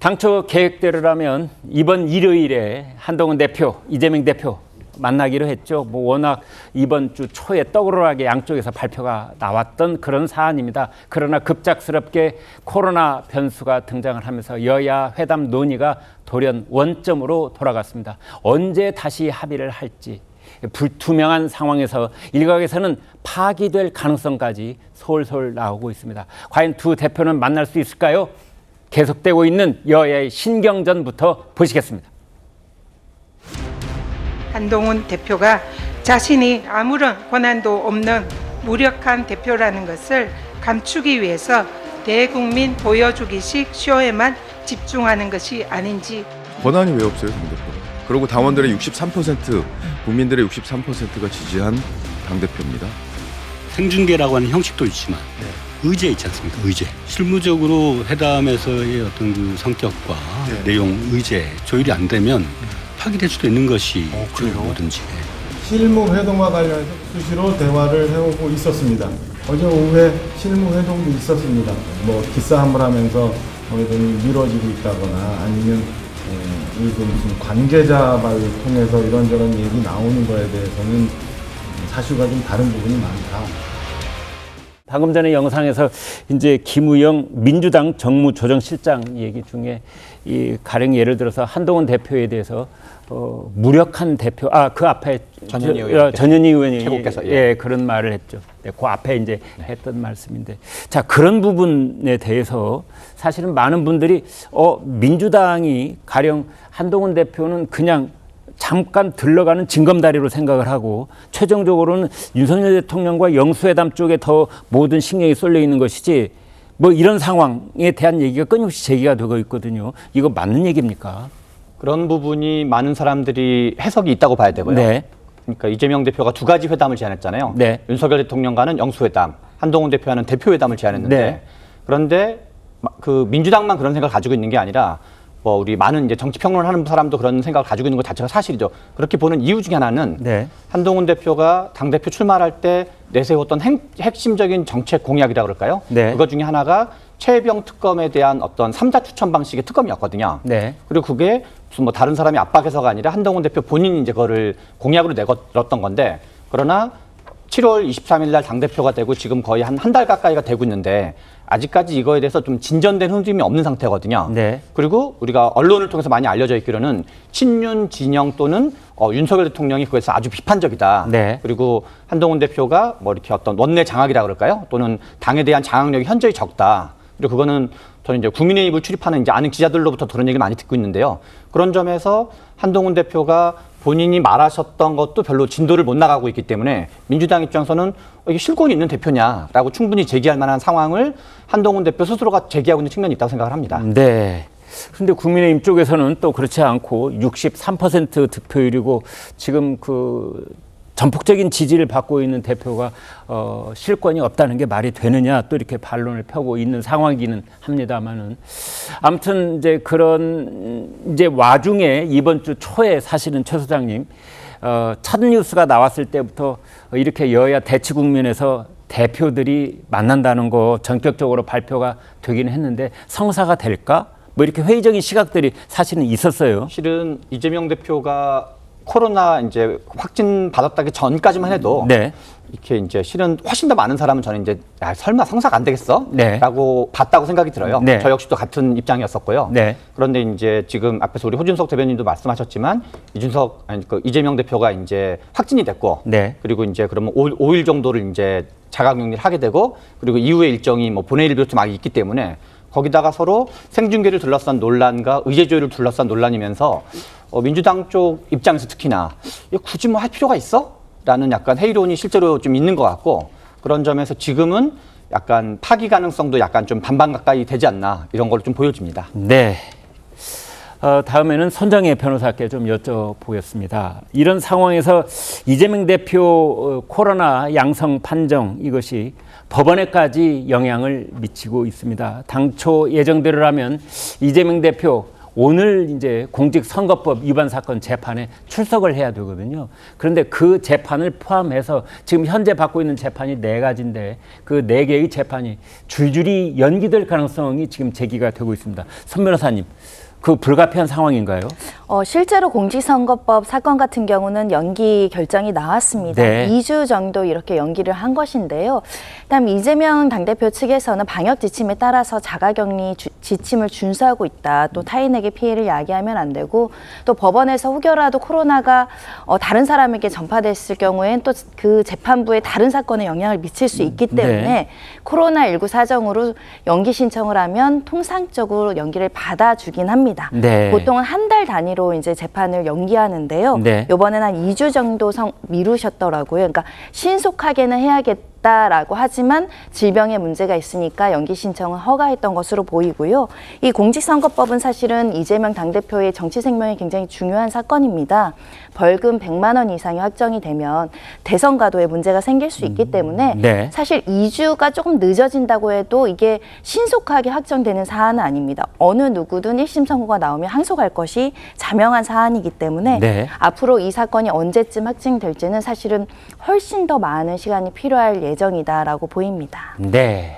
당초 계획대로라면 이번 일요일에 한동훈 대표, 이재명 대표 만나기로 했죠. 워낙 이번 주 초에 떡으로하게 양쪽에서 발표가 나왔던 그런 사안입니다. 그러나 급작스럽게 코로나 변수가 등장을 하면서 여야 회담 논의가 돌연 원점으로 돌아갔습니다. 언제 다시 합의를 할지 불투명한 상황에서 일각에서는 파기될 가능성까지 솔솔 나오고 있습니다. 과연 두 대표는 만날 수 있을까요? 계속되고 있는 여야의 신경전부터 보시겠습니다. 한동훈 대표가 자신이 아무런 권한도 없는 무력한 대표라는 것을 감추기 위해서 대국민 보여주기식 쇼에만 집중하는 것이 아닌지. 권한이 왜 없어요, 당대표가? 그리고 당원들의 63%, 국민들의 63%가 지지한 당대표입니다. 생중계라고 하는 형식도 있지만 의제 있지 않습니까? 의제. 실무적으로 회담에서의 어떤 그 성격과 내용, 의제 조율이 안 되면 파기될 수도 있는 것이 뭐든지. 실무 회동과 관련해서 수시로 대화를 해오고 있었습니다. 어제 오후에 실무 회동도 있었습니다. 기싸움을 하면서 좀 미뤄지고 있다거나 아니면 일부 무슨 관계자를 통해서 이런저런 얘기 나오는 거에 대해서는 사실과 좀 다른 부분이 많다. 방금 전에 영상에서 이제 김우영 민주당 정무조정실장 얘기 중에 가령 예를 들어서 한동훈 대표에 대해서 무력한 대표, 그 앞에 전현희 의원이 최고께서 그런 말을 했죠. 그 앞에 이제 했던 말씀인데, 자, 그런 부분에 대해서 사실은 많은 분들이 민주당이 가령 한동훈 대표는 그냥 잠깐 들러가는 징검다리로 생각을 하고 최종적으로는 윤석열 대통령과 영수회담 쪽에 더 모든 신경이 쏠려 있는 것이지 이런 상황에 대한 얘기가 끊임없이 제기가 되고 있거든요. 이거 맞는 얘기입니까? 그런 부분이 많은 사람들이 해석이 있다고 봐야 되고요. 네. 그러니까 이재명 대표가 두 가지 회담을 제안했잖아요. 네. 윤석열 대통령과는 영수회담, 한동훈 대표와는 대표회담을 제안했는데 네. 그런데 그 민주당만 그런 생각을 가지고 있는 게 아니라 우리 많은 이제 정치 평론하는 사람도 그런 생각을 가지고 있는 것 자체가 사실이죠. 그렇게 보는 이유 중에 하나는 한동훈 대표가 당대표 출마할 때 내세웠던 핵심적인 정책 공약이라고 그럴까요? 네. 그것 중에 하나가 최혜병 특검에 대한 어떤 3자 추천 방식의 특검이었거든요. 네. 그리고 그게 무슨 다른 사람이 압박해서가 아니라 한동훈 대표 본인이 이제 그거를 공약으로 내걸었던 건데, 그러나 7월 23일 날 당대표가 되고 지금 거의 한 달 가까이가 되고 있는데 아직까지 이거에 대해서 좀 진전된 흐름이 없는 상태거든요. 네. 그리고 우리가 언론을 통해서 많이 알려져 있기로는 친윤 진영 또는 윤석열 대통령이 그것에서 아주 비판적이다. 네. 그리고 한동훈 대표가 이렇게 어떤 원내 장악이라 그럴까요? 또는 당에 대한 장악력이 현저히 적다. 그리고 그거는 저는 이제 국민의힘을 출입하는 이제 아는 기자들로부터 그런 얘기를 많이 듣고 있는데요. 그런 점에서 한동훈 대표가 본인이 말하셨던 것도 별로 진도를 못 나가고 있기 때문에 민주당 입장에서는 이게 실권이 있는 대표냐라고 충분히 제기할 만한 상황을 한동훈 대표 스스로가 제기하고 있는 측면이 있다고 생각을 합니다. 네. 그런데 국민의힘 쪽에서는 또 그렇지 않고 63% 득표율이고 지금 전폭적인 지지를 받고 있는 대표가 실권이 없다는 게 말이 되느냐 또 이렇게 반론을 펴고 있는 상황이기는 합니다만은, 아무튼 이제 그런 와중에 이번 주 초에 사실은 최 소장님 첫 뉴스가 나왔을 때부터 이렇게 여야 대치 국면에서 대표들이 만난다는 거 전격적으로 발표가 되기는 했는데 성사가 될까? 이렇게 회의적인 시각들이 사실은 있었어요. 실은 이재명 대표가 코로나 이제 확진 받았다기 전까지만 해도 이렇게 이제 실은 훨씬 더 많은 사람은 저는 이제 설마 성사가 안 되겠어? 라고 봤다고 생각이 들어요. 저 역시도 같은 입장이었었고요. 그런데 이제 지금 앞에서 우리 호준석 대변인도 말씀하셨지만 이재명 대표가 이제 확진이 됐고 그리고 이제 그러면 5일 정도를 이제 자가격리를 하게 되고 그리고 이후에 일정이 본회의를 비롯해 막 있기 때문에 거기다가 서로 생중계를 둘러싼 논란과 의제조율을 둘러싼 논란이면서 민주당 쪽 입장에서 특히나 이거 굳이 할 필요가 있어? 라는 약간 회의론이 실제로 좀 있는 것 같고, 그런 점에서 지금은 약간 파기 가능성도 약간 좀 반반 가까이 되지 않나 이런 걸 좀 보여집니다. 네. 다음에는 손정혜 변호사께 좀 여쭤보겠습니다. 이런 상황에서 이재명 대표 코로나 양성 판정 이것이 법원에까지 영향을 미치고 있습니다. 당초 예정대로라면 이재명 대표 오늘 이제 공직선거법 위반 사건 재판에 출석을 해야 되거든요. 그런데 그 재판을 포함해서 지금 현재 받고 있는 재판이 4가지인데 그 4개의 재판이 줄줄이 연기될 가능성이 지금 제기가 되고 있습니다. 선 변호사님, 그 불가피한 상황인가요? 실제로 공직선거법 사건 같은 경우는 연기 결정이 나왔습니다. 네. 2주 정도 이렇게 연기를 한 것인데요. 그다음 이재명 당대표 측에서는 방역 지침에 따라서 자가격리 지침을 준수하고 있다. 또 타인에게 피해를 야기하면 안 되고 또 법원에서 혹여라도 코로나가 다른 사람에게 전파됐을 경우엔 또 그 재판부에 다른 사건에 영향을 미칠 수 있기 때문에 네. 코로나19 사정으로 연기 신청을 하면 통상적으로 연기를 받아주긴 합니다. 네. 보통은 한 달 단위로 이제 재판을 연기하는데요. 네. 이번에는 한 2주 정도 미루셨더라고요. 그러니까 신속하게는 해야겠다라고 하지만 질병에 문제가 있으니까 연기 신청은 허가했던 것으로 보이고요. 이 공직선거법은 사실은 이재명 당대표의 정치 생명이 굉장히 중요한 사건입니다. 벌금 100만 원 이상이 확정이 되면 대선 가도에 문제가 생길 수 있기 때문에 네. 사실 2주가 조금 늦어진다고 해도 이게 신속하게 확정되는 사안은 아닙니다. 어느 누구든 1심 선고가 나오면 항소할 것이 자명한 사안이기 때문에 네. 앞으로 이 사건이 언제쯤 확정될지는 사실은 훨씬 더 많은 시간이 필요할 예정이다라고 보입니다. 네.